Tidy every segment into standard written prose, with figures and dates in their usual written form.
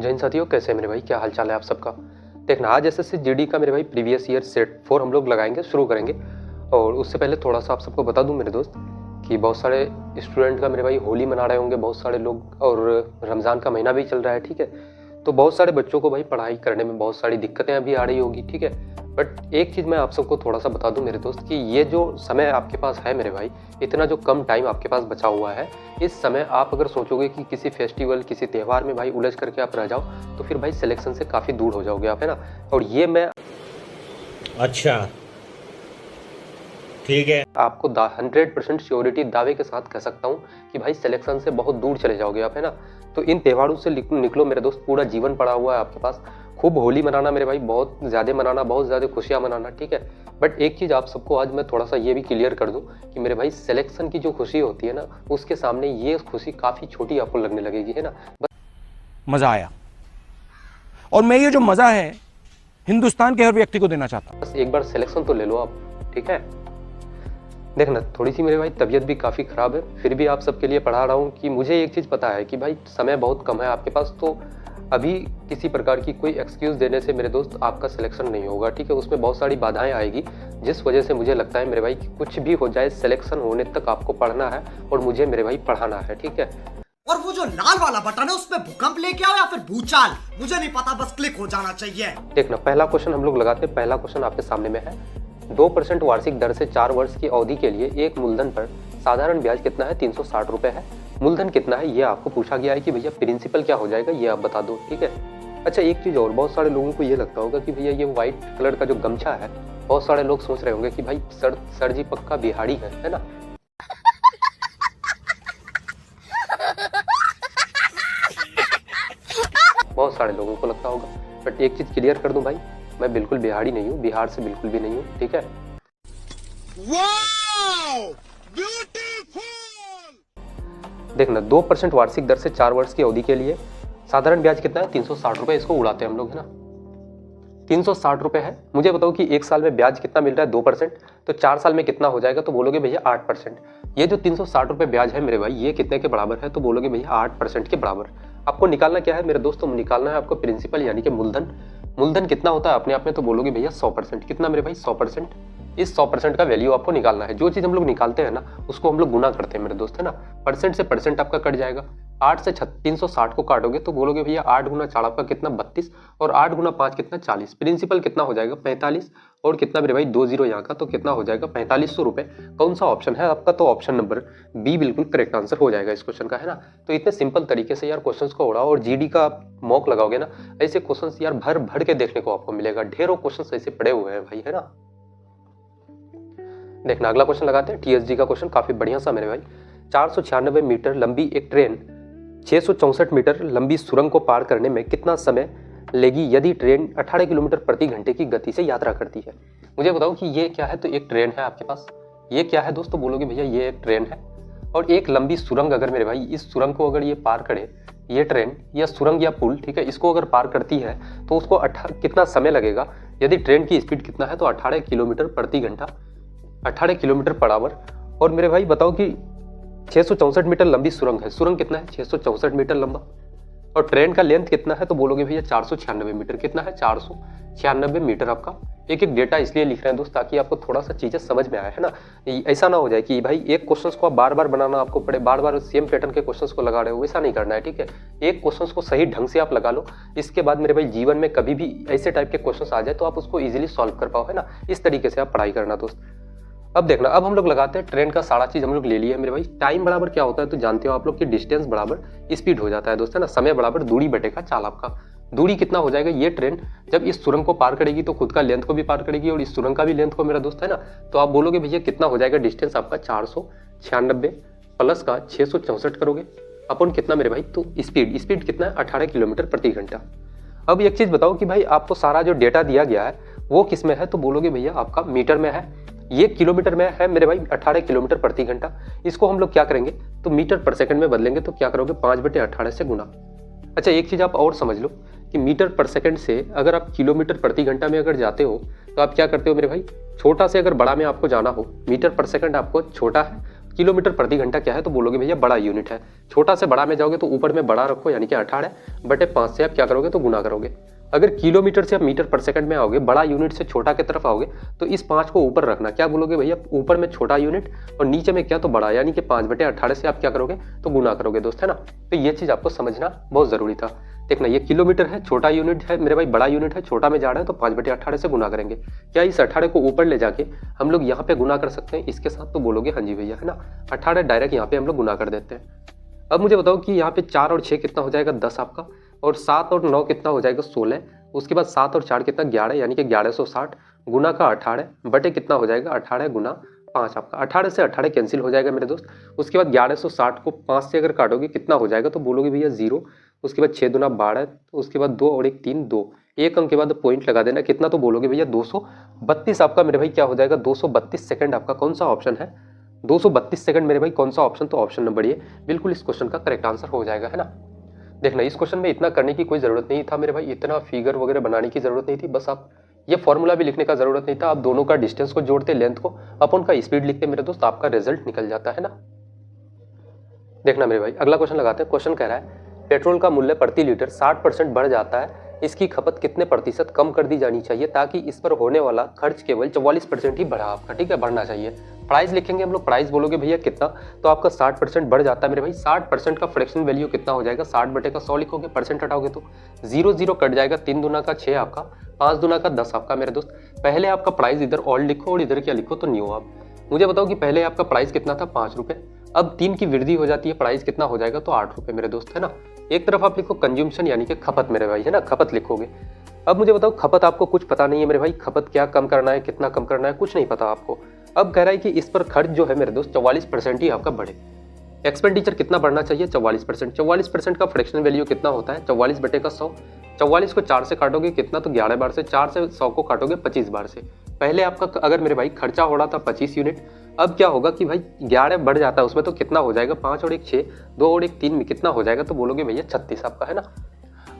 जय हिंद साथियों, कैसे हैं मेरे भाई? क्या हाल चाल है आप सबका? देखना, आज एसएससी जीडी का मेरे भाई प्रीवियस ईयर सेट 4 हम लोग लगाएंगे, शुरू करेंगे। और उससे पहले थोड़ा सा आप सबको बता दूं मेरे दोस्त कि बहुत सारे स्टूडेंट का मेरे भाई होली मना रहे होंगे बहुत सारे लोग, और रमज़ान का महीना भी चल रहा है, ठीक है। तो बहुत सारे बच्चों को भाई पढ़ाई करने में बहुत सारी दिक्कतें अभी आ रही होगी, ठीक है। बट एक चीज़ मैं आप सबको थोड़ा सा बता दूं मेरे दोस्त कि ये जो समय आपके पास है मेरे भाई, इतना जो कम टाइम आपके पास बचा हुआ है, इस समय आप अगर सोचोगे कि किसी फेस्टिवल किसी त्यौहार में भाई उलझ करके आप रह जाओ, तो फिर भाई सिलेक्शन से काफ़ी दूर हो जाओगे आप, है ना। और ये मैं अच्छा, ठीक है, आपको 100% श्योरिटी दावे के साथ कह सकता हूँ कि भाई सिलेक्शन से बहुत दूर चले जाओगे आप, है ना। तो इन त्योहारों से निकलो मेरे दोस्त, पूरा जीवन पड़ा हुआ है आपके पास। खूब होली मनाना मेरे भाई, बहुत ज़्यादा मनाना, बहुत ज़्यादा खुशियाँ मनाना, ठीक है। बट एक चीज़ आप सबको आज मैं थोड़ा सा ये भी क्लियर कर दूँ कि मेरे भाई सिलेक्शन की जो खुशी होती है ना, उसके सामने ये खुशी काफ़ी छोटी आपको लगने लगेगी, है ना। मजा आया, और मैं ये जो मजा है हिंदुस्तान के हर व्यक्ति को देना चाहता हूं। बस एक बार सिलेक्शन तो ले लो आप, ठीक है। देखना, थोड़ी सी मेरे भाई तबीयत भी काफ़ी ख़राब है, फिर भी आप सबके लिए पढ़ा रहा हूँ कि मुझे एक चीज़ पता है कि भाई समय बहुत कम है आपके पास। तो अभी किसी प्रकार की कोई एक्सक्यूज़ देने से मेरे दोस्त आपका सिलेक्शन नहीं होगा, ठीक है। उसमें बहुत सारी बाधाएं आएगी, जिस वजह से मुझे लगता है मेरे भाई कि कुछ भी हो जाए, सिलेक्शन होने तक आपको पढ़ना है और मुझे मेरे भाई पढ़ाना है, ठीक है। और वो जो लाल वाला बटन है उसमें भूकंप लेके आओ या फिर भूचाल, मुझे नहीं पता, बस क्लिक हो जाना चाहिए। देखना, पहला क्वेश्चन हम लोग लगाते हैं। पहला क्वेश्चन आपके सामने में है, 2% वार्षिक दर से 4 वर्ष की अवधि के लिए एक मूलधन पर साधारण ब्याज कितना है? 360 रुपए है। मूलधन कितना है ये आपको पूछा गया है कि भैया प्रिंसिपल क्या हो जाएगा, ये आप बता दो, ठीक है। अच्छा, एक चीज़ और, बहुत सारे लोगों को ये लगता होगा कि भैया ये व्हाइट कलर का जो गमछा है, बहुत सारे लोग सोच रहे होंगे कि भाई सर जी पक्का बिहारी है ना। बहुत सारे लोगों को लगता होगा, बट एक चीज़ क्लियर कर दूं भाई, मैं बिल्कुल बिहारी नहीं हूँ, बिहार से बिल्कुल भी नहीं हूँ, ठीक है। देखना, 2% वार्षिक दर से 4 वर्ष की अवधि के लिए साधारण ब्याज कितना है? 360 रुपए। इसको उड़ाते हैं हम लोग, है ना। 360 रुपए है। मुझे बताओ कि एक साल में ब्याज कितना मिल रहा है? 2%। तो 4 साल में कितना हो जाएगा? तो बोलोगे भैया 8%। ये जो 360 रुपए ब्याज है मेरे भाई, ये कितने के बराबर है? तो बोलोगे भैया 8% के बराबर। आपको निकालना क्या है मेरे दोस्तों? निकालना है आपको प्रिंसिपल यानी कि मूलधन। मूलधन कितना होता है अपने आप में? तो बोलोगे भैया 100%। कितना मेरे भाई? 100%। इस 100% का वैल्यू आपको निकालना है। जो चीज़ हम लोग निकालते हैं ना, उसको हम लोग गुना करते हैं मेरे दोस्त, है ना। परसेंट से परसेंट आपका कट जाएगा। 8 से 360 को काटोगे तो बोलोगे भैया 8 गुना 4 आपका कितना? 32, और 8 गुना 5 कितना? 40। प्रिंसिपल कितना हो जाएगा? 45, और कितना मेरे भाई? 2 जीरो यहाँ का, तो कितना हो जाएगा? 4500 रुपये। कौन सा ऑप्शन है आपका? तो ऑप्शन नंबर बी बिल्कुल करेक्ट आंसर हो जाएगा इस क्वेश्चन का, है ना। तो इतने सिंपल तरीके से यार क्वेश्चंस को उड़ाओ, और जीडी का मॉक लगाओगे ना, ऐसे क्वेश्चंस यार भर भर के देखने को आपको मिलेगा। ढेरों क्वेश्चंस ऐसे पड़े हुए हैं भाई, है ना। देखना, अगला क्वेश्चन लगाते हैं। टीएसजी का क्वेश्चन काफी बढ़िया सा मेरे भाई। 496 मीटर लंबी एक ट्रेन 664 मीटर लंबी सुरंग को पार करने में कितना समय लेगी यदि ट्रेन 18 किलोमीटर प्रति घंटे की गति से यात्रा करती है? मुझे बताओ कि ये क्या है? तो एक ट्रेन है आपके पास। ये क्या है दोस्तों? बोलोगे भैया ये एक ट्रेन है, और एक लंबी सुरंग, अगर मेरे भाई इस सुरंग को अगर ये पार करे, ये ट्रेन या सुरंग या पुल, ठीक है, इसको अगर पार करती है तो उसको कितना समय लगेगा यदि ट्रेन की स्पीड कितना है? तो 18 किलोमीटर प्रति घंटा, 18 किलोमीटर पर आवर। और मेरे भाई बताओ कि 664 मीटर लंबी सुरंग है। सुरंग कितना है? 664 मीटर लंबा। और ट्रेन का लेंथ कितना है? तो बोलोगे भैया 496 मीटर। कितना है? 496 मीटर आपका। एक एक डेटा इसलिए लिख रहे हैं दोस्त ताकि आपको थोड़ा सा चीज़ें समझ में आए, है ना। ऐसा ना हो जाए कि भाई एक क्वेश्चंस को आप बार बार बनाना आपको पड़े, बार बार सेम पैटर्न के क्वेश्चंस को लगा रहे हो, वैसा नहीं करना है, ठीक है। एक क्वेश्चंस को सही ढंग से आप लगा लो, इसके बाद मेरे भाई जीवन में कभी भी ऐसे टाइप के क्वेश्चंस आ जाए तो आप उसको ईजिली सॉल्व कर पाओ, है ना। इस तरीके से आप पढ़ाई करना दोस्त। अब देखना, अब हम लोग लगाते हैं ट्रेन का सारा चीज हम लोग ले लिया है मेरे भाई। टाइम बराबर क्या होता है तो जानते हो आप लोग कि डिस्टेंस बराबर स्पीड हो जाता है दोस्त, है ना। समय बराबर दूरी बटेगा चाल आपका। दूरी कितना हो जाएगा? ये ट्रेन जब इस सुरंग को पार करेगी तो खुद का लेंथ को भी पार करेगी और इस सुरंग का भी लेंथ को मेरा दोस्त, है ना। तो आप बोलोगे भैया कितना हो जाएगा डिस्टेंस आपका? 496 प्लस का 664 करोगे अपन कितना मेरे भाई? तो स्पीड कितना है? 18 किलोमीटर प्रति घंटा। अब एक चीज बताओ कि भाई आपको सारा जो डेटा दिया गया है वो किस में है? तो बोलोगे भैया आपका मीटर में है, ये किलोमीटर में है मेरे भाई। 18 किलोमीटर प्रति घंटा, इसको हम लोग क्या करेंगे? तो मीटर पर सेकंड में बदलेंगे। तो क्या करोगे? 5/18 से गुना। अच्छा, एक चीज आप और समझ लो कि मीटर पर सेकंड से अगर आप किलोमीटर प्रति घंटा में अगर जाते हो तो आप क्या करते हो मेरे भाई? छोटा से अगर बड़ा में आपको जाना हो, मीटर पर सेकंड आपको छोटा है किलोमीटर प्रति घंटा क्या है तो बोलोगे भैया बड़ा यूनिट है। छोटा से बड़ा में जाओगे तो ऊपर में बड़ा रखो, यानी कि 18/5 से आप क्या करोगे तो गुना करोगे। अगर किलोमीटर से आप मीटर पर सेकंड में आओगे, बड़ा यूनिट से छोटा की तरफ आओगे, तो इस 5 को ऊपर रखना। क्या बोलोगे भैया, ऊपर में छोटा यूनिट और नीचे में क्या तो बड़ा, यानी कि 5/18 से आप क्या करोगे तो गुना करोगे दोस्त, है ना। तो ये चीज आपको समझना बहुत जरूरी था। देखना, ये किलोमीटर है, छोटा यूनिट है मेरे भाई, बड़ा यूनिट है, छोटा में जा रहा है तो 5/18 से गुना करेंगे। क्या इस 18 को ऊपर ले जाके हम लोग यहाँ पे गुना कर सकते हैं इसके साथ, तो बोलोगे हाँ जी भैया, है ना। 18 डायरेक्ट यहाँ पे हम लोग गुना कर देते हैं। अब मुझे बताओ कि यहाँ पे 4 और 6 कितना हो जाएगा 10 आपका, और 7 और 9 कितना हो जाएगा 16। उसके बाद 7 और 4 कितना 11, यानी कि 1160 गुना का 18 बटे कितना हो जाएगा 18 गुना 5 आपका। 18 से 18 कैंसिल हो जाएगा मेरे दोस्त। उसके बाद 1160 को 5 से अगर काटोगे कितना हो जाएगा तो बोलोगे भैया 0। उसके बाद 6 दूना 12, उसके बाद 2 और 1 3 2, एक अंक के बाद पॉइंट लगा देना, कितना तो बोलोगे भैया 232 आपका मेरे भाई क्या हो जाएगा 232 सेकंड। आपका कौन सा ऑप्शन है 232 सेकंड मेरे भाई, कौन सा ऑप्शन, तो ऑप्शन नंबर ये बिल्कुल इस क्वेश्चन का करेक्ट आंसर हो जाएगा, है ना। देखना, इस क्वेश्चन में इतना करने की कोई जरूरत नहीं था मेरे भाई, इतना फिगर वगैरह बनाने की जरूरत नहीं थी, बस आप ये फॉर्मूला भी लिखने का जरूरत नहीं था। आप दोनों का डिस्टेंस को जोड़ते, लेंथ को अपन का स्पीड लिखते मेरे दोस्त, आपका रिजल्ट निकल जाता है ना। देखना मेरे भाई, अगला क्वेश्चन लगाते हैं। क्वेश्चन कह रहा है पेट्रोल का मूल्य प्रति लीटर 60% बढ़ जाता है, इसकी खपत कितने प्रतिशत कम कर दी जानी चाहिए ताकि इस पर होने वाला खर्च केवल 44% ही बढ़ा आपका, ठीक है, बढ़ना चाहिए। प्राइस लिखेंगे हम लोग, प्राइस बोलोगे भैया कितना, तो आपका 60% बढ़ जाता है मेरे भाई। 60% का फ्रैक्शन वैल्यू कितना हो जाएगा 60/100 लिखोगे, परसेंट हटाओगे तो 0 0 कट जाएगा, 3 दूना का 6 आपका, 5 दूना का 10 आपका मेरे दोस्त। पहले आपका प्राइस इधर ओल्ड लिखो और इधर क्या लिखो तो न्यू। आप मुझे बताओ कि पहले आपका प्राइस कितना था 5 रुपये, अब 3 की वृद्धि हो जाती है, प्राइस कितना हो जाएगा तो 8 रुपये मेरे दोस्त, है ना। एक तरफ आप लिखो कंज्यूमशन यानी कि खपत मेरे भाई, है ना, खपत लिखोगे। अब मुझे बताओ खपत आपको कुछ पता नहीं है मेरे भाई, खपत क्या कम करना है कितना कम करना है कुछ नहीं पता आपको। अब कह रहा है कि इस पर खर्च जो है मेरे दोस्त 44% ही आपका बढ़े। एक्सपेंडिचर कितना बढ़ना चाहिए 44%। 44% का फ्रैक्शन वैल्यू कितना होता है 44/100। 44 को 4 से काटोगे कितना तो 11 बार से, 4 से 100 को काटोगे 25 बार से। पहले आपका अगर मेरे भाई खर्चा हो रहा था 25 यूनिट, अब क्या होगा कि भाई 11 बढ़ जाता है उसमें, तो कितना हो जाएगा 5 और 1 6, 2 और 1 3 में कितना हो जाएगा तो बोलोगे भैया 36 आपका, है ना।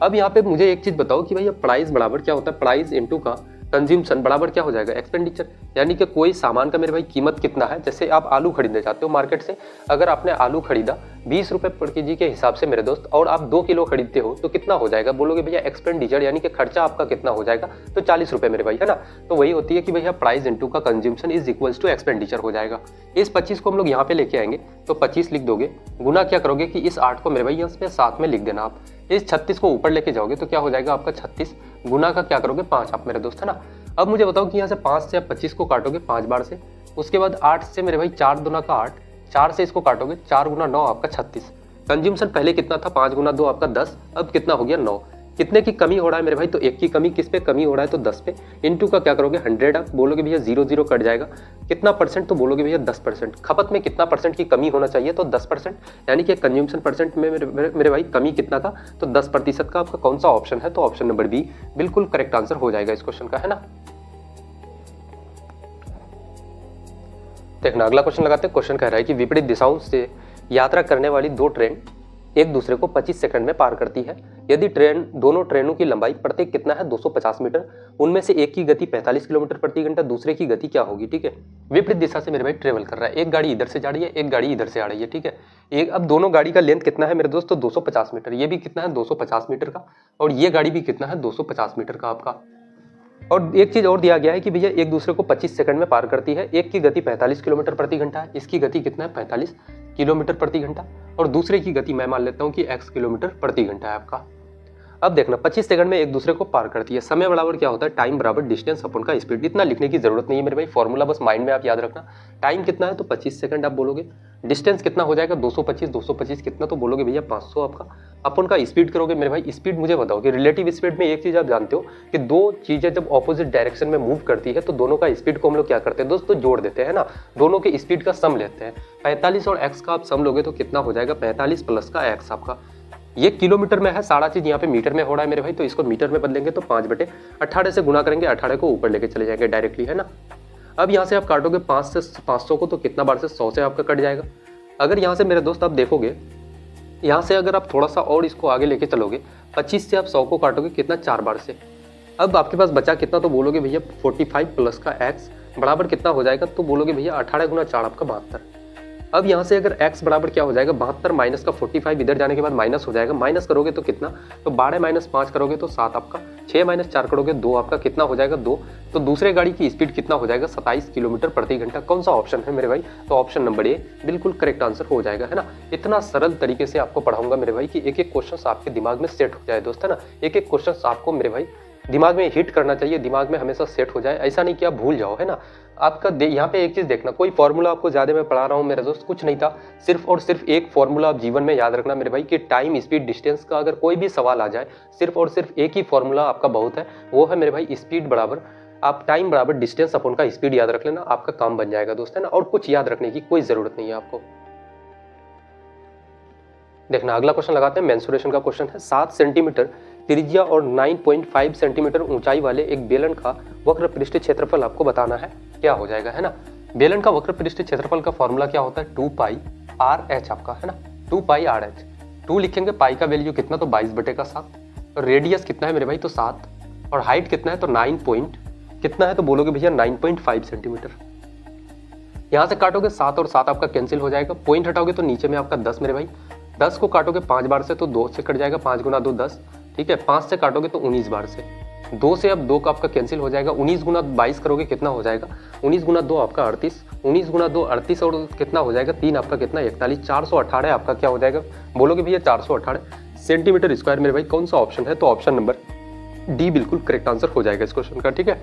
अब यहाँ पे मुझे एक चीज बताओ कि भैया प्राइस बराबर क्या होता है, प्राइस इनटू का कंज्यूमशन बराबर क्या हो जाएगा एक्सपेंडिचर, यानी कि कोई सामान का मेरे भाई कीमत कितना है। जैसे आप आलू खरीदने जाते हो मार्केट से, अगर आपने आलू खरीदा 20 रुपये पर केजी के हिसाब से मेरे दोस्त, और आप 2 किलो खरीदते हो तो कितना हो जाएगा बोलोगे भैया एक्सपेंडिचर, यानी कि खर्चा आपका कितना हो जाएगा तो 40 रुपये मेरे भाई, है ना। तो वही होती है कि भैया प्राइस इनटू का consumption is equals to expenditure हो जाएगा। इस 25 को हम लोग यहाँ पे लेके आएंगे तो 25 लिख दोगे, गुना क्या करोगे कि इस 8 को मेरे भाई यहाँ साथ में लिख देना। आप इस 36 को ऊपर लेके जाओगे तो क्या हो जाएगा आपका 36, गुना का क्या करोगे 5 आप मेरे दोस्त, है ना। अब मुझे बताओ कि यहाँ से 5 से आप 25 को काटोगे 5 बार से, उसके बाद 8 से मेरे भाई 4 दूना का 8, 4 से इसको काटोगे 4 गुना 9 आपका 36। कंज्यूमशन पहले कितना था 5 गुना 2 आपका 10, अब कितना हो गया 9। कितने की कमी हो रहा है मेरे भाई तो 1 की कमी, किस पे कमी हो रहा है तो 10 पे। इनटू का क्या करोगे 100, आप बोलोगे भैया 0 0 कट जाएगा, कितना परसेंट तो बोलोगे भैया 10%। खपत में कितना परसेंट की कमी होना चाहिए तो 10%, यानी कि कंज्यूमशन परसेंट में मेरे भाई कमी कितना था तो 10% का। आपका कौन सा ऑप्शन है तो ऑप्शन नंबर बी बिल्कुल करेक्ट आंसर हो जाएगा इस क्वेश्चन का, है ना। देखना, अगला क्वेश्चन लगाते हैं। क्वेश्चन कह रहा है कि विपरीत दिशाओं से यात्रा करने वाली 2 ट्रेन एक दूसरे को 25 सेकंड में पार करती है। यदि दोनों ट्रेनों की लंबाई प्रत्येक कितना है 250 मीटर, उनमें से एक की गति 45 किलोमीटर प्रति घंटा, दूसरे की गति क्या होगी, ठीक है। विपरीत दिशा से मेरे भाई ट्रेवल कर रहा है, एक गाड़ी इधर से जा रही है, एक गाड़ी इधर से आ रही है, ठीक है। अब दोनों गाड़ी का लेंथ कितना है मेरे दोस्त तो 250 मीटर, ये भी कितना है 250 मीटर का, और ये गाड़ी भी कितना है 250 मीटर का आपका। और एक चीज और दिया गया है कि भैया एक दूसरे को 25 सेकंड में पार करती है। एक की गति 45 किलोमीटर प्रति घंटा है, इसकी गति कितना है 45 किलोमीटर प्रति घंटा, और दूसरे की गति मैं मान लेता हूं कि x किलोमीटर प्रति घंटा है आपका। अब देखना 25 सेकंड में एक दूसरे को पार करती है। समय बराबर क्या होता है टाइम बराबर डिस्टेंस अपन का स्पीड। इतना लिखने की जरूरत नहीं है मेरे भाई, फॉर्मूला बस माइंड में आप याद रखना। टाइम कितना है तो 25 सेकंड आप बोलोगे, डिस्टेंस कितना हो जाएगा 225 कितना तो बोलोगे भैया 500 आपका। अपन का स्पीड करोगे मेरे भाई, स्पीड मुझे बताओ कि रिलेटिव स्पीड में एक चीज आप जानते हो कि 2 चीजें जब ऑपोजिट डायरेक्शन में मूव करती है तो दोनों का स्पीड को हम लोग क्या करते हैं दोस्तों जोड़ देते हैं ना, दोनों के स्पीड का सम लेते हैं। 45 और x का आप सम लोगे तो कितना हो जाएगा 45 प्लस का x आपका। ये किलोमीटर में है, सारा चीज यहाँ पे मीटर में हो रहा है मेरे भाई, तो इसको मीटर में बदलेंगे तो 5/18 से गुना करेंगे, 18 को ऊपर लेके चले जाएंगे डायरेक्टली, है ना। अब यहाँ से आप काटोगे 5 से 500 को तो कितना बार से 100 से आपका कट जाएगा। अगर यहाँ से मेरे दोस्त आप देखोगे, यहाँ से अगर आप थोड़ा सा और इसको आगे लेके चलोगे 25 से आप 100 को काटोगे कितना 4 बार से। अब आपके पास बचा कितना तो बोलोगे भैया 45 प्लस का x बराबर कितना हो जाएगा तो बोलोगे भैया 18 गुना 4 आपका 72। अब यहाँ से अगर x बराबर क्या हो जाएगा 72 माइनस का 45 इधर जाने के बाद माइनस हो जाएगा, माइनस करोगे तो कितना, तो 12 माइनस 5 करोगे तो 7 आपका, 6 माइनस 4 करोगे 2 आपका, कितना हो जाएगा 2। तो दूसरे गाड़ी की स्पीड कितना हो जाएगा 27 किलोमीटर प्रति घंटा। कौन सा ऑप्शन है मेरे भाई, तो ऑप्शन नंबर ए बिल्कुल करेक्ट आंसर हो जाएगा, है ना। इतना सरल तरीके से आपको पढ़ाऊंगा मेरे भाई कि एक एक क्वेश्चन आपके दिमाग में सेट हो जाए दोस्त, है ना। एक एक क्वेश्चन आपको मेरे भाई दिमाग में हिट करना चाहिए, दिमाग में हमेशा सेट हो जाए, ऐसा नहीं कि आप भूल जाओ, है ना। आपका यहाँ पे एक चीज देखना, कोई फॉर्मूला आपको ज्यादा मैं पढ़ा रहा हूँ मेरे दोस्त, कुछ नहीं था, सिर्फ और सिर्फ एक फॉर्मूला आप जीवन में याद रखना मेरे भाई कि टाइम स्पीड डिस्टेंस का अगर कोई भी सवाल आ जाए, सिर्फ और सिर्फ एक ही फॉर्मूला आपका बहुत है, वो है मेरे भाई स्पीड बराबर आप टाइम बराबर डिस्टेंस अपन का स्पीड याद रख लेना, आपका काम बन जाएगा दोस्त, है ना। और कुछ याद रखने की कोई जरूरत नहीं है आपको। देखना अगला क्वेश्चन लगाते हैं, मेंसुरेशन का क्वेश्चन है। 7 सेंटीमीटर त्रिज्या और 9.5 सेंटीमीटर ऊंचाई वाले एक बेलन का वक्र पृष्ठ क्षेत्रफल आपको बताना है, क्या हो जाएगा, है ना। बेलन का वक्र पृष्ठ क्षेत्रफल का फॉर्मूला क्या होता है, 2 पाई आर एच आपका, है ना, 2 पाई आर एच। 2 लिखेंगे, पाई का वैल्यू कितना, तो 22/7, और रेडियस कितना है मेरे भाई, तो 7, और हाइट कितना है, तो 9 पॉइंट कितना है, तो बोलोगे भैया 9.5 सेंटीमीटर। यहाँ से काटोगे 7 और 7 आपका कैंसिल हो जाएगा, पॉइंट हटाओगे तो नीचे में आपका 10 मेरे भाई, 10 को काटोगे 5 बार से तो 2 से कट जाएगा, 5 गुना 2 10, ठीक है। 5 से काटोगे तो 19 बार से, 2 से अब 2 का आपका कैंसिल हो जाएगा, 19 गुना 22 करोगे कितना हो जाएगा, 19 गुना 2 आपका 38, 19 गुना 2 38, और कितना हो जाएगा 3 आपका कितना 41, 418 आपका क्या हो जाएगा, बोलोगे भैया 418 सेंटीमीटर स्क्वायर मेरे भाई। कौन सा ऑप्शन है, तो ऑप्शन नंबर डी बिल्कुल करेक्ट आंसर हो जाएगा इस क्वेश्चन का, ठीक है।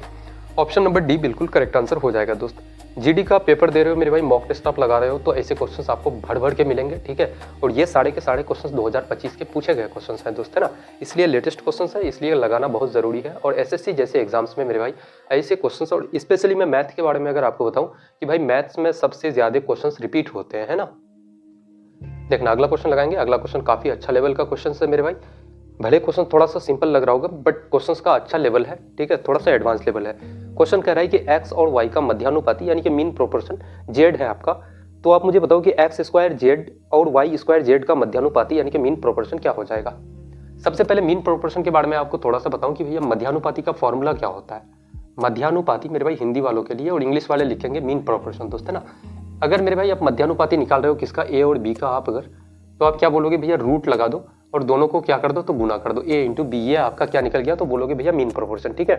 ऑप्शन नंबर डी बिल्कुल करेक्ट आंसर हो जाएगा दोस्त। जीडी का पेपर दे रहे हो मेरे भाई, मॉक टेस्ट आप लगा रहे हो, तो ऐसे क्वेश्चंस आपको भर भर के मिलेंगे, ठीक है। और ये सारे के सारे क्वेश्चंस 2025 के पूछे गए क्वेश्चंस हैं दोस्त, है ना, इसलिए लेटेस्ट क्वेश्चंस है, इसलिए लगाना बहुत जरूरी है। और एसएससी जैसे एग्जाम्स में मेरे भाई ऐसे क्वेश्चंस, और स्पेशली मैं मैथ के बारे में अगर आपको बताऊं कि भाई मैथ्स में सबसे ज्यादा क्वेश्चंस रिपीट होते हैं, है ना। देखना अगला क्वेश्चन लगाएंगे, अगला क्वेश्चन काफी अच्छा लेवल का क्वेश्चन है मेरे भाई, भले क्वेश्चन थोड़ा सा सिंपल लग रहा होगा बट क्वेश्चंस का अच्छा लेवल है, ठीक है, थोड़ा सा एडवांस लेवल है। क्वेश्चन कह रहा है कि x और y का मध्यानुपाती यानी कि मीन प्रोपोर्शन z है आपका, तो आप मुझे बताओ कि x स्क्वायर z और y स्क्वायर z का मध्यानुपाती यानी कि मीन प्रोपोर्शन क्या हो जाएगा। सबसे पहले मीन प्रोपोर्शन के बारे में आपको थोड़ा सा बताऊं कि भैया मध्यानुपाती का फॉर्मूला क्या होता है। मध्यानुपाती मेरे भाई हिंदी वालों के लिए, और इंग्लिश वाले लिखेंगे मीन प्रोपोर्शन दोस्त, है ना। अगर मेरे भाई आप मध्यानुपाती निकाल रहे हो किसका, a और b का, आप अगर तो आप क्या बोलोगे भैया रूट लगा दो और दोनों को क्या कर दो, तो गुना कर दो, a इंटू बी, ये आपका क्या निकल गया, तो बोलोगे भैया मीन प्रोपोर्शन, ठीक है।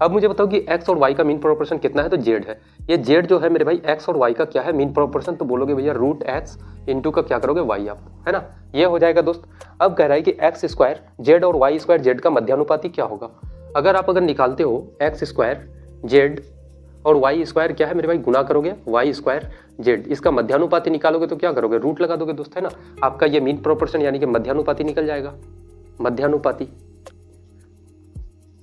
अब मुझे बताओ कि x और y का मीन प्रोपोर्शन कितना है, तो z है। ये z जो है मेरे भाई x और y का क्या है मीन प्रोपोर्शन, तो बोलोगे भैया रूट x इंटू का क्या करोगे y आप, है ना, ये हो जाएगा दोस्त। अब कह रहा है कि x स्क्वायर z और y स्क्वायर z का मध्यानुपाती क्या होगा। अगर निकालते हो x स्क्वायर z और y स्क्वायर क्या है मेरे भाई, गुना करोगे y स्क्वायर z, इसका मध्यानुपाती निकालोगे तो क्या करोगे, रूट लगा दोगे दोस्त, है ना। आपका ये मीन प्रोपोर्शन यानी कि मध्यानुपाती निकल जाएगा, मध्यानुपाती।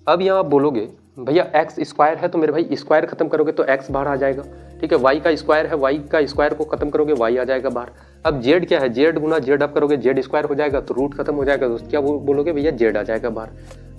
अब यहाँ आप बोलोगे भैया x स्क्वायर है तो मेरे भाई स्क्वायर खत्म करोगे तो x बाहर आ जाएगा, ठीक है। y का स्क्वायर है, y का स्क्वायर को खत्म करोगे y आ जाएगा बाहर। अब z क्या है, z गुना z आप करोगे z स्क्वायर हो जाएगा तो रूट खत्म हो जाएगा दोस्त, क्या बोलोगे भैया z आ जाएगा बाहर।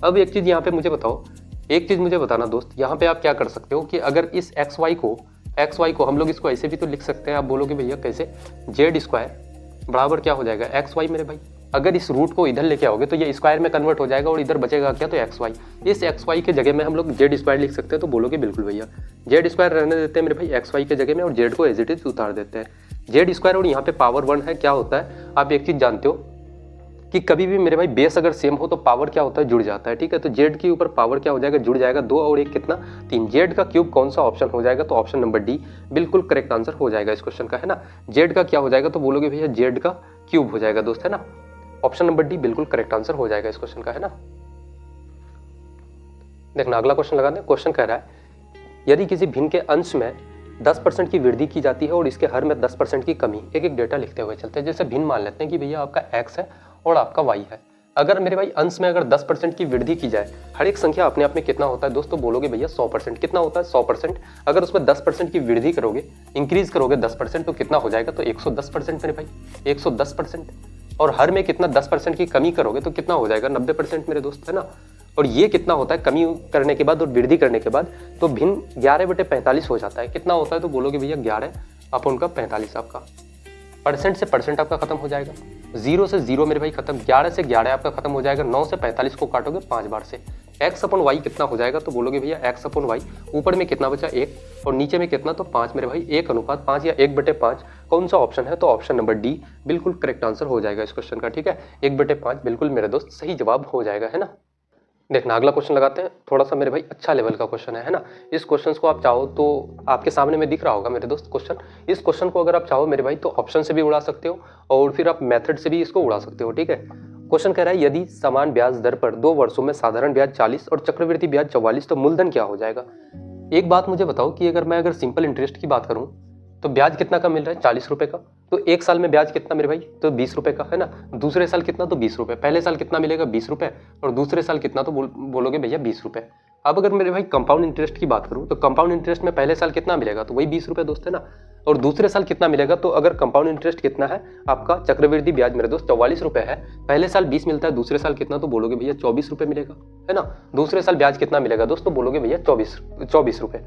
अब एक चीज यहाँ पे मुझे बताओ, एक चीज मुझे बताना दोस्त, यहाँ पे आप क्या कर सकते हो कि अगर इस एक्स वाई को हम लोग इसको ऐसे भी तो लिख सकते हैं। आप बोलोगे भैया कैसे, जेड स्क्वायर बराबर क्या हो जाएगा एक्स वाई मेरे भाई। अगर इस रूट को इधर लेके आओगे तो ये स्क्वायर में कन्वर्ट हो जाएगा और इधर बचेगा क्या, तो एक्स वाई। इस एक्स वाई के जगह में हम लोग जेड स्क्वायर लिख सकते हैं, तो बोलोगे बिल्कुल भैया जेड स्क्वायर रहने देते हैं मेरे भाई एक्स वाई के जगह में, और जेड को एज इट इज उतार देते हैं। जेड स्क्वायर और यहाँ पे पावर 1 है, क्या होता है आप एक चीज जानते हो कि कभी भी मेरे भाई बेस अगर सेम हो तो पावर क्या होता है, जुड़ जाता है, ठीक है। तो जेड के ऊपर पावर क्या हो जाएगा, जुड़ जाएगा, 2 और 1 कितना 3। जेड का क्यूब कौन सा ऑप्शन हो जाएगा, तो ऑप्शन नंबर डी बिल्कुल करेक्ट आंसर हो जाएगा इस क्वेश्चन का, है ना। जेड का क्या हो जाएगा, तो बोलोगे भैया जेड का क्यूब हो जाएगा दोस्त, है ना। ऑप्शन नंबर डी बिल्कुल करेक्ट आंसर हो जाएगा इस क्वेश्चन का, है ना। देखना अगला क्वेश्चन लगाने, क्वेश्चन कह रहा है यदि किसी भिन्न के अंश में 10% की वृद्धि की जाती है और इसके हर में 10% की कमी, एक एक डेटा लिखते हुए चलते हैं। जैसे भिन्न मान लेते हैं कि भैया आपका x है और आपका y है। अगर मेरे भाई अंश में अगर 10% की वृद्धि की जाए, हर एक संख्या अपने आप में कितना होता है दोस्तों, बोलोगे भैया 100%। कितना होता है 100%। अगर उसमें 10% की वृद्धि करोगे, इंक्रीज करोगे 10%, तो कितना हो जाएगा, तो 110% मेरे भाई 110%। और हर में कितना 10% की कमी करोगे तो कितना हो जाएगा 90% मेरे दोस्त, है ना। और ये कितना होता है कमी करने के बाद और वृद्धि करने के बाद, तो भिन्न 11/45 हो जाता है। कितना होता है, तो बोलोगे भैया 11 अपन का 45 आपका। परसेंट से परसेंट आपका खत्म हो जाएगा, 0 से 0 मेरे भाई खत्म, 11 से 11 आपका खत्म हो जाएगा। 9 से 45 को काटोगे 5 बार से, एक्स अपॉन वाई कितना हो जाएगा, तो बोलोगे भैया एक्स अपॉन वाई, ऊपर में कितना बचा 1 और नीचे में कितना, तो 5 मेरे भाई, 1:5 या 1/5। कौन सा ऑप्शन है, तो ऑप्शन नंबर डी बिल्कुल करेक्ट आंसर हो जाएगा इस क्वेश्चन का। ठीक है, 1/5 बिल्कुल मेरे दोस्त सही जवाब हो जाएगा, है ना। देखना अगला क्वेश्चन लगाते हैं, थोड़ा सा मेरे भाई अच्छा लेवल का क्वेश्चन है ना। इस क्वेश्चन को आप चाहो तो आपके सामने में दिख रहा होगा मेरे दोस्त क्वेश्चन। इस क्वेश्चन को अगर आप चाहो मेरे भाई तो ऑप्शन से भी उड़ा सकते हो और फिर आप मेथड से भी इसको उड़ा सकते हो। ठीक है, क्वेश्चन कह रहा है यदि समान ब्याज दर पर 2 वर्षों में साधारण ब्याज 40 और चक्रवृद्धि ब्याज 44 तो मूलधन क्या हो जाएगा। एक बात मुझे बताओ कि अगर सिंपल इंटरेस्ट की बात करूं तो ब्याज कितना का मिल रहा है, 40 रुपए का। तो एक साल में ब्याज कितना मेरे भाई, तो 20 रुपए का, है ना। दूसरे साल कितना, तो 20 रुपए। पहले साल कितना मिलेगा, 20 रुपए, और दूसरे साल कितना, तो बोलोगे भैया 20 रुपए। अब अगर मेरे भाई कंपाउंड इंटरेस्ट की बात करूं तो कंपाउंड इंटरेस्ट में पहले साल कितना मिलेगा, तो वही 20 रुपए दोस्त, है ना। और दूसरे साल कितना मिलेगा, तो अगर कंपाउंड इंटरेस्ट कितना है आपका, चक्रवृद्धि ब्याज मेरे दोस्त 44 रुपए है, पहले साल 20 मिलता है, दूसरे साल कितना, तो बोलोगे भैया 24 रुपए मिलेगा, है ना। दूसरे साल ब्याज कितना मिलेगा दोस्त, तो बोलोगे भैया 24 रुपए।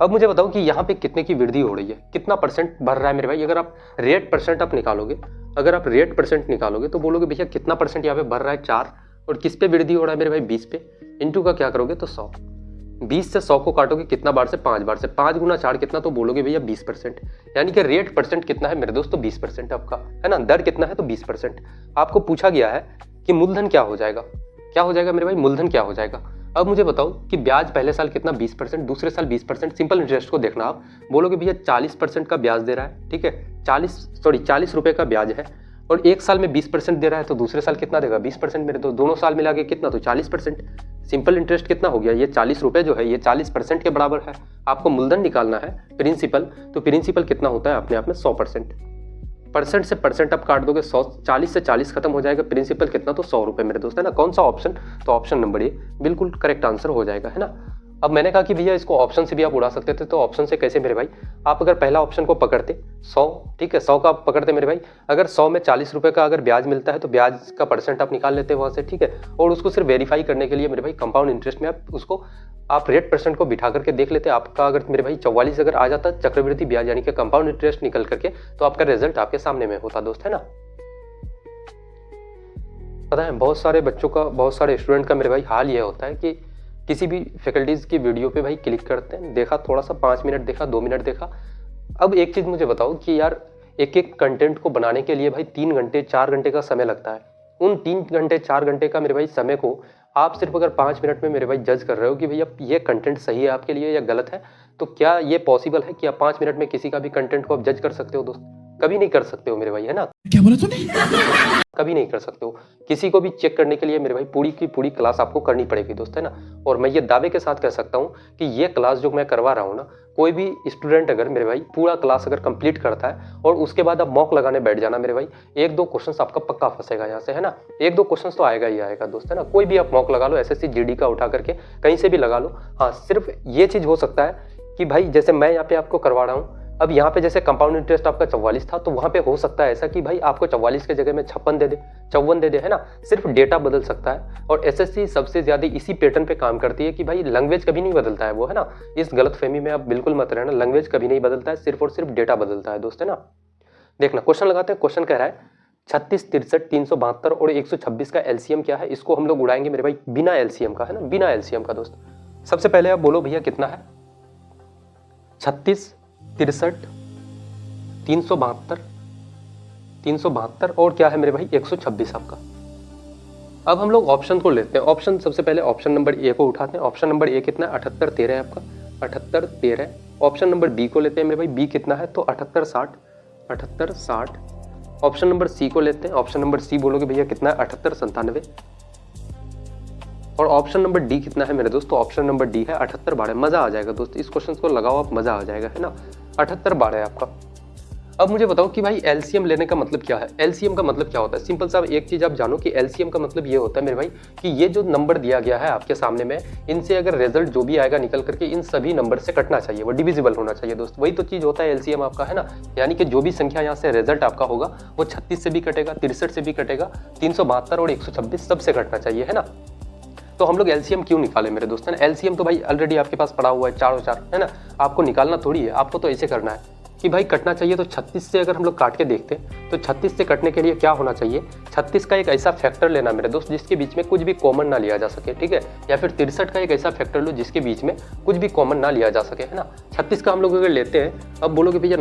अब मुझे बताओ कि यहाँ पे कितने की वृद्धि हो रही है, कितना परसेंट बढ़ रहा है मेरे भाई। अगर आप रेट परसेंट आप निकालोगे, तो बोलोगे भैया कितना परसेंट यहाँ पे बढ़ रहा है, 4, और किस पे वृद्धि हो रहा है मेरे भाई, 20 पे। इनटू का क्या करोगे, तो 100। 20 से 100 को काटोगे कितना बार से, 5 बार से। 5 गुना 4 कितना, तो बोलोगे भैया 20%। यानी कि रेट परसेंट कितना है मेरे दोस्त, तो 20% आपका, है ना। दर कितना है, तो 20%। आपको पूछा गया है कि मूलधन क्या हो जाएगा, मेरे भाई, मूलधन क्या हो जाएगा। अब मुझे बताओ कि ब्याज पहले साल कितना, 20%, दूसरे साल 20%। सिंपल इंटरेस्ट को देखना आप, बोलोगे भैया 40% का ब्याज दे रहा है। ठीक है, 40 रुपए का ब्याज है और एक साल में 20% दे रहा है, तो दूसरे साल कितना देगा, 20% मेरे। तो दोनों साल मिला के कितना, तो 40%। सिंपल इंटरेस्ट कितना हो गया, ये 40 रुपए जो है ये 40% के बराबर है। आपको मूलधन निकालना है प्रिंसिपल, तो प्रिंसिपल कितना होता है अपने आप में 100%। परसेंट से परसेंट आप काट दोगे, 40 से 40 खत्म हो जाएगा, प्रिंसिपल कितना, तो 100 रुपए मेरे दोस्त, है ना। कौन सा ऑप्शन, तो ऑप्शन नंबर ए बिल्कुल करेक्ट आंसर हो जाएगा, है ना। अब मैंने कहा कि भैया इसको ऑप्शन से भी आप उड़ा सकते थे, तो ऑप्शन से कैसे मेरे भाई, आप अगर पहला ऑप्शन को पकड़ते 100, ठीक है, 100 का आप पकड़ते मेरे भाई। अगर 100 में 40 रुपए का अगर ब्याज मिलता है तो ब्याज का परसेंट आप निकाल लेते वहां से, ठीक है। और उसको सिर्फ वेरीफाई करने के लिए मेरे भाई कंपाउंड इंटरेस्ट में आप रेट परसेंट को बिठा करके देख लेते। आपका अगर मेरे भाई 44 अगर आ जाता चक्रवृद्धि ब्याज यानी कि कंपाउंड इंटरेस्ट निकल करके, तो आपका रिजल्ट आपके सामने में होता दोस्त, है ना। पता है बहुत सारे बच्चों का, बहुत सारे स्टूडेंट का मेरे भाई हाल ये होता है कि किसी भी फैकल्टीज की वीडियो पे भाई क्लिक करते हैं, देखा थोड़ा सा 5 मिनट देखा, 2 मिनट देखा। अब एक चीज मुझे बताओ कि यार एक कंटेंट को बनाने के लिए भाई 3 घंटे 4 घंटे का समय लगता है। उन 3 घंटे 4 घंटे का मेरे भाई समय को आप सिर्फ अगर 5 मिनट में मेरे भाई जज कर रहे हो कि भैया ये कंटेंट सही है आपके लिए या गलत है, तो क्या ये पॉसिबल है कि आप 5 मिनट में किसी का भी कंटेंट को आप जज कर सकते हो दोस्त? कभी नहीं कर सकते हो मेरे भाई, है ना। क्या बोला तूने? कभी नहीं कर सकते हो। किसी को भी चेक करने के लिए मेरे भाई पूरी की पूरी क्लास आपको करनी पड़ेगी दोस्त, है ना। और मैं ये दावे के साथ कह सकता हूँ कि ये क्लास जो मैं करवा रहा हूँ ना, कोई भी स्टूडेंट अगर मेरे भाई पूरा क्लास अगर कंप्लीट करता है और उसके बाद आप मॉक लगाने बैठ जाना मेरे भाई, 1-2 क्वेश्चन आपका पक्का फंसेगा यहाँ से, है ना। 1-2 क्वेश्चन तो आएगा ही आएगा दोस्त, है ना। कोई भी आप मॉक लगा लो, SSC GD का उठा करके कहीं से भी लगा लो। हाँ, सिर्फ ये चीज हो सकता है कि भाई जैसे मैं यहाँ पे आपको करवा रहा हूँ, अब यहाँ पे जैसे कंपाउंड इंटरेस्ट आपका 44 था, तो वहाँ पे हो सकता है ऐसा कि भाई आपको 44 के जगह में 56 दे दे, 54 दे दे, है ना। सिर्फ डेटा बदल सकता है। और SSC सबसे ज्यादा इसी पैटर्न पे काम करती है कि भाई लैंग्वेज कभी नहीं बदलता है वो, है ना। इस गलतफहमी में आप बिल्कुल मत रहना, लैंग्वेज कभी नहीं बदलता है, सिर्फ और सिर्फ डेटा बदलता है दोस्त, है ना। देखना क्वेश्चन लगाते हैं। क्वेश्चन कह रहा है 36, 63, 372 और 126 का LCM क्या है। इसको हम लोग उड़ाएंगे मेरे भाई बिना LCM का, है ना, बिना LCM का दोस्त। सबसे पहले आप बोलो भैया कितना है, 36, 63, 372 और क्या है मेरे भाई 126 आपका। अब हम लोग ऑप्शन को लेते हैं। ऑप्शन सबसे पहले ऑप्शन नंबर ए को उठाते हैं। ऑप्शन नंबर ए कितना है, 78, 13 है आपका, 78, 13। ऑप्शन नंबर बी को लेते हैं मेरे भाई, बी कितना है, तो 78, 60, 78, 60। ऑप्शन नंबर सी को लेते हैं। ऑप्शन नंबर सी बोलोगे भैया कितना है, 78, 97। और ऑप्शन नंबर डी कितना है मेरे दोस्त, तो ऑप्शन नंबर डी है 78, 12। मजा आ जाएगा दोस्त, इस क्वेश्चन को लगाओ आप, मजा आ जाएगा, है ना। 78, 12 है आपका। अब मुझे बताओ कि भाई LCM लेने का मतलब क्या है। LCM का मतलब क्या होता है, सिंपल सा एक चीज आप जानो कि LCM का मतलब ये होता है मेरे भाई कि ये जो नंबर दिया गया है आपके सामने में, इनसे अगर रिजल्ट जो भी आएगा निकल करके इन सभी नंबर से कटना चाहिए, वो डिविजिबल होना चाहिए दोस्त। वही तो चीज होता है LCM आपका, है ना। यानी कि जो भी संख्या यहाँ से रिजल्ट आपका होगा वो 36 से भी कटेगा, 63 से भी कटेगा, 372 और 126 सबसे कटना चाहिए, है ना। तो हम लोग LCM क्यों निकाले मेरे दोस्त, है ना। LCM तो भाई ऑलरेडी आपके पास पड़ा हुआ है, 4 और 4, है ना। आपको निकालना थोड़ी है, आपको तो ऐसे करना है कि भाई कटना चाहिए तो 36 से अगर हम लोग काट के देखते हैं तो 36 से कटने के लिए क्या होना चाहिए, 36 का एक ऐसा फैक्टर लेना मेरे दोस्त जिसके बीच में कुछ भी कॉमन ना लिया जा सके, ठीक है, या फिर 63 का एक ऐसा फैक्टर लो जिसके बीच में कुछ भी कॉमन ना लिया जा सके, है ना। 36 का हम लोग अगर लेते हैं, अब बोलोगे भैया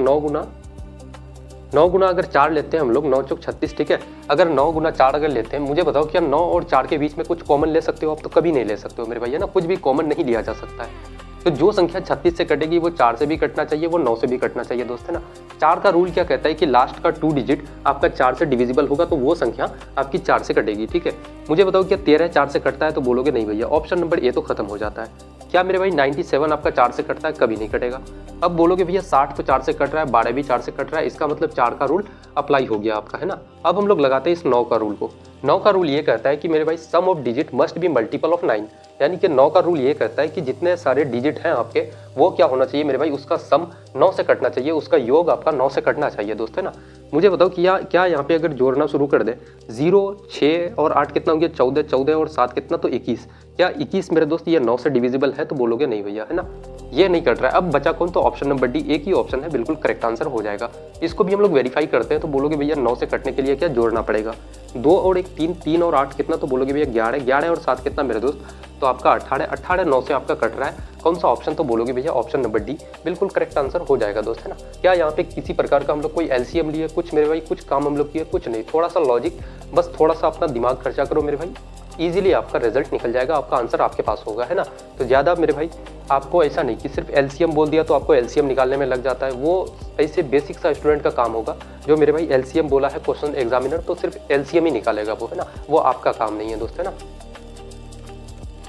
9 गुना अगर 4 लेते हैं हम लोग, 9 चौक 36, ठीक है। अगर 9 गुना 4 अगर लेते हैं, मुझे बताओ क्या 9 और 4 के बीच में कुछ कॉमन ले सकते हो आप? तो कभी नहीं ले सकते हो मेरे भैया ना, कुछ भी कॉमन नहीं लिया जा सकता है। तो जो संख्या 36 से कटेगी वो 4 से भी कटना चाहिए, वो 9 से भी कटना चाहिए दोस्त, है ना। 4 का रूल क्या कहता है कि लास्ट का 2 डिजिट आपका 4 से डिविजिबल होगा तो वो संख्या आपकी 4 से कटेगी, ठीक है। मुझे बताओ क्या 13 4 से कटता है? तो बोलोगे नहीं भैया, ऑप्शन नंबर ए तो खत्म हो जाता है। क्या मेरे भाई 97 आपका 4 से कटता है? कभी नहीं कटेगा। अब बोलोगे भैया 60 तो 4 से कट रहा है, 12 भी 4 से कट रहा है, इसका मतलब 4 का रूल अप्लाई हो गया आपका, है ना। अब हम लोग लगाते हैं इस 9 का रूल को। 9 का रूल ये कहता है कि मेरे भाई sum of digit must be multiple of 9, यानी कि 9 का रूल ये कहता है कि जितने सारे डिजिट हैं आपके वो क्या होना चाहिए मेरे भाई, उसका सम 9 से कटना चाहिए, उसका योग आपका 9 से कटना चाहिए दोस्त, है ना। मुझे बताओ कि क्या यहाँ पे अगर जोड़ना शुरू कर दे, 0 6 और 8 कितना हो गया 14, 14 और 7 कितना तो 21। क्या 21 मेरे दोस्त ये 9 से डिविजिबल है? तो बोलोगे नहीं भैया, है ना, ये नहीं कट रहा है। अब बचा कौन? तो ऑप्शन नंबर डी, एक ही ऑप्शन है, बिल्कुल करेक्ट आंसर हो जाएगा। इसको भी हम लोग वेरीफाई करते हैं तो बोलोगे भैया 9 से कटने के लिए क्या जोड़ना पड़ेगा, 2 और 1 3, 3 और 8 कितना? तो बोलोगे भैया 11, 11 और 7 कितना मेरे दोस्त? तो आपका 18, 18 9 से आपका कट रहा है। कौन सा ऑप्शन? तो बोलोगे भैया ऑप्शन नंबर डी, बिल्कुल करेक्ट आंसर हो जाएगा दोस्त, है ना। क्या यहाँ पे किसी प्रकार का हम लोग कोई एलसीएम लिए, कुछ मेरे भाई कुछ काम हम लोग किए? कुछ नहीं, थोड़ा सा लॉजिक, बस थोड़ा सा अपना दिमाग खर्चा करो मेरे भाई, इजीली आपका रिजल्ट निकल जाएगा, आपका आंसर आपके पास होगा, है ना। तो ज़्यादा मेरे भाई आपको ऐसा नहीं कि सिर्फ एलसीएम बोल दिया तो आपको एलसीएम निकालने में लग जाता है, वो ऐसे बेसिक सा स्टूडेंट का काम होगा जो मेरे भाई एलसीएम बोला है क्वेश्चन एग्जामिनर तो सिर्फ एलसीएम ही निकालेगा वो, है ना, वो आपका काम नहीं है दोस्त, है ना।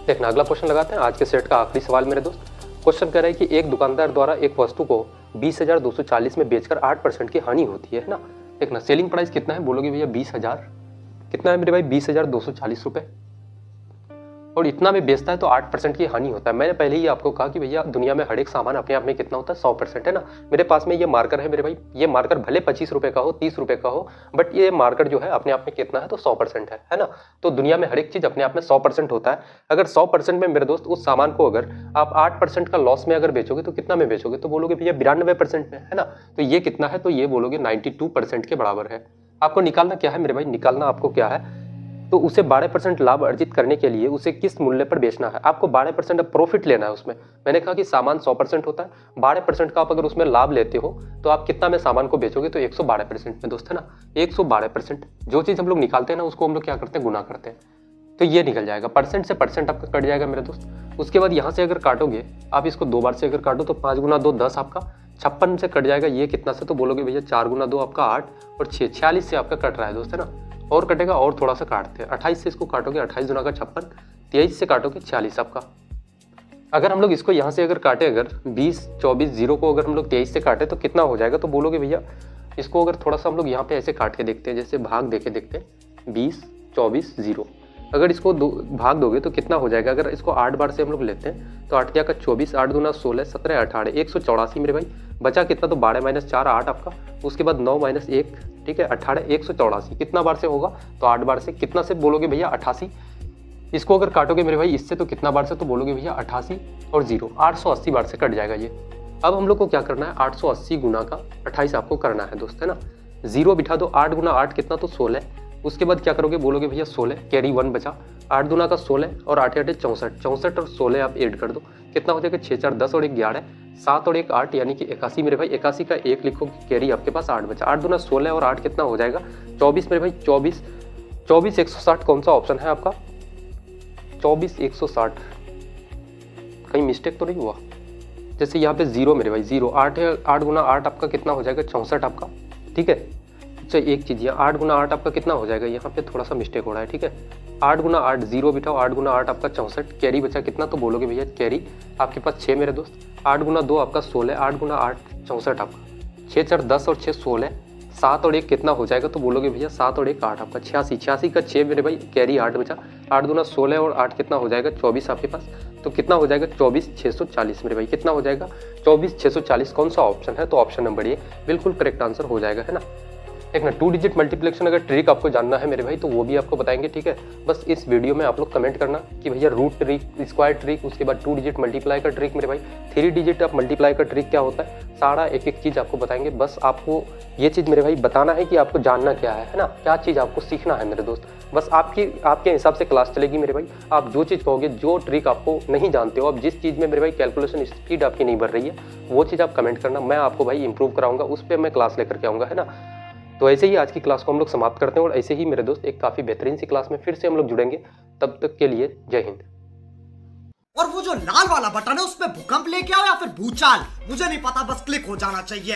देखना अगला क्वेश्चन लगाते हैं, आज के सेट का आखिरी सवाल मेरे दोस्त। क्वेश्चन कह रहा है कि एक दुकानदार द्वारा एक वस्तु को 20,240 में बेचकर 8% की हानि होती है ना। देखना सेलिंग प्राइस कितना है? बोलोगे भैया 20,000, कितना है मेरे भाई 20,240 रुपये, और इतना में बेचता है तो 8% की हानि होता है। मैंने पहले ही आपको कहा कि भैया दुनिया में हर एक सामान अपने आप में कितना होता है 100%, है ना। मेरे पास में ये मार्कर है मेरे भाई, ये मार्कर भले 25 रुपये का हो 30 रुपये का हो, बट ये मार्कर जो है अपने आप में कितना है तो 100% है ना। तो दुनिया में हर एक चीज़ अपने आप में 100% होता है। अगर 100% में मेरे दोस्त उस सामान को अगर आप 8% का लॉस में अगर बेचोगे तो कितना में बेचोगे? तो बोलोगे भैया 92% में, है ना। तो ये कितना है? तो ये बोलोगे 92% के बराबर है। आपको निकालना क्या है मेरे भाई? निकालना आपको क्या है तो उसे 12% लाभ अर्जित करने के लिए उसे किस मूल्य पर बेचना है। आपको 12% प्रॉफिट लेना है उसमें। मैंने कहा कि सामान 100% होता है, 12% का आप अगर उसमें लाभ लेते हो तो आप कितना में सामान को बेचोगे? तो 112% में दोस्त, है ना। 112%, जो चीज़ हम लोग निकालते हैं ना उसको हम लोग क्या करते हैं? गुना करते हैं, तो ये निकल जाएगा। परसेंट से परसेंट आपका कट जाएगा मेरे दोस्त। उसके बाद यहाँ से अगर काटोगे आप इसको 2 बार से अगर काटो तो 5 गुना 2 10 आपका 56 से कट जाएगा। ये कितना से? तो बोलोगे भैया 4 गुना 2 आपका 8 और 6 46 से आपका कट रहा है दोस्त, है ना। और कटेगा और थोड़ा सा काटते हैं, 28 से इसको काटोगे 28 गुना का 56, 23 से काटोगे 46 आपका। अगर हम लोग इसको यहाँ से अगर काटे, अगर 20 24 0 को अगर हम लोग 23 से काटे तो कितना हो जाएगा? तो बोलोगे भैया इसको अगर थोड़ा सा हम लोग यहाँ पे ऐसे काट के देखते हैं, जैसे भाग देके देखते हैं 20 24 0, अगर इसको भाग दोगे तो कितना हो जाएगा? अगर इसको 8 बार से हम लोग लेते हैं तो 8 का 24, 8 दूना 16, 17 18 184 मेरे भाई। बचा कितना? तो 12 - 4 8 आपका, उसके बाद 9 - 1 ठीक है 18 184। कितना बार से होगा? तो 8 बार से। कितना से? बोलोगे भैया 88। इसको अगर काटोगे मेरे भाई इससे तो कितना बार से? तो बोलोगे भैया 88 और 0 880 बार से कट जाएगा ये। अब हम लोग को क्या करना है? 880 गुना का 28 आपको करना है दोस्त, है ना। 0 बिठा दो, 8 गुना 8 कितना? तो 16। उसके बाद क्या करोगे? बोलोगे भैया 16, कैरी 1 बचा, 8 दूना का 16 और 8 8 64, 64 और 16 आप ऐड कर दो, कितना हो जाएगा? 6 4 10 और 1 11, 7 और 1 8 यानी कि 81 मेरे भाई। 81 का 1 लिखो, कैरी आपके पास 8 बचा, 8 दूना 16 और 8 कितना हो जाएगा? 24 मेरे भाई। 24 160 कौन सा ऑप्शन है आपका? 24 160, कहीं मिस्टेक तो नहीं हुआ? जैसे यहाँ पे 0 मेरे भाई 0, 8 है, 8 गुना 8 आपका कितना हो जाएगा? 64 आपका, ठीक है। अच्छा एक चीज़, यहाँ 8 गुना 8 आपका कितना हो जाएगा? यहाँ पे थोड़ा सा मिस्टेक हो रहा है, ठीक है। 8 गुना 8 0 बिठाओ, 8 गुना 8 आपका 64, कैरी बचा कितना? तो बोलोगे भैया कैरी आपके पास 6 मेरे दोस्त। 8 गुना 2 आपका 16, 8 गुना 8 64 आपका, 6 4 10 और 6 16, 7 और 1 कितना हो जाएगा? तो बोलोगे भैया 7 और 1 8 आपका 86, 86 का 6 मेरे भाई, कैरी 8 बचा, 8 दूना 16 और 8 कितना हो जाएगा? 24 आपके पास, तो कितना हो जाएगा? 24 640 मेरे भाई। कितना हो जाएगा? 24 640 कौन सा ऑप्शन है? तो ऑप्शन नंबर ए बिल्कुल करेक्ट आंसर हो जाएगा, है ना। एक ना 2 डिजिट मल्टीप्लिकेशन अगर ट्रिक आपको जानना है मेरे भाई तो वो भी आपको बताएंगे, ठीक है। बस इस वीडियो में आप लोग कमेंट करना कि भैया रूट ट्रिक, स्क्वायर ट्रिक, उसके बाद 2 डिजिट मल्टीप्लाई का ट्रिक मेरे भाई, 3 डिजिट आप मल्टीप्लाई का ट्रिक क्या होता है, सारा एक एक चीज़ आपको बताएंगे। बस आपको ये चीज़ मेरे भाई बताना है कि आपको जानना क्या है ना, क्या चीज़ आपको सीखना है मेरे दोस्त। बस आपके हिसाब से क्लास चलेगी मेरे भाई। आप जो चीज़ कहोगे, जो ट्रिक आपको नहीं जानते हो, आप जिस चीज़ में मेरे भाई कैलकुलेशन स्पीड आपकी नहीं बढ़ रही है, वो चीज़ आप कमेंट करना, मैं आपको भाई इंप्रूव कराऊंगा, उस पर मैं क्लास लेकर के आऊँगा, है ना। तो ऐसे ही आज की क्लास को हम लोग समाप्त करते हैं और ऐसे ही मेरे दोस्त एक काफ़ी बेहतरीन सी क्लास में फिर से हम लोग जुड़ेंगे। तब तक के लिए जय हिंद। और वो जो लाल वाला बटन है उसमें भूकंप लेके आओ या फिर भूचाल, मुझे नहीं पता, बस क्लिक हो जाना चाहिए।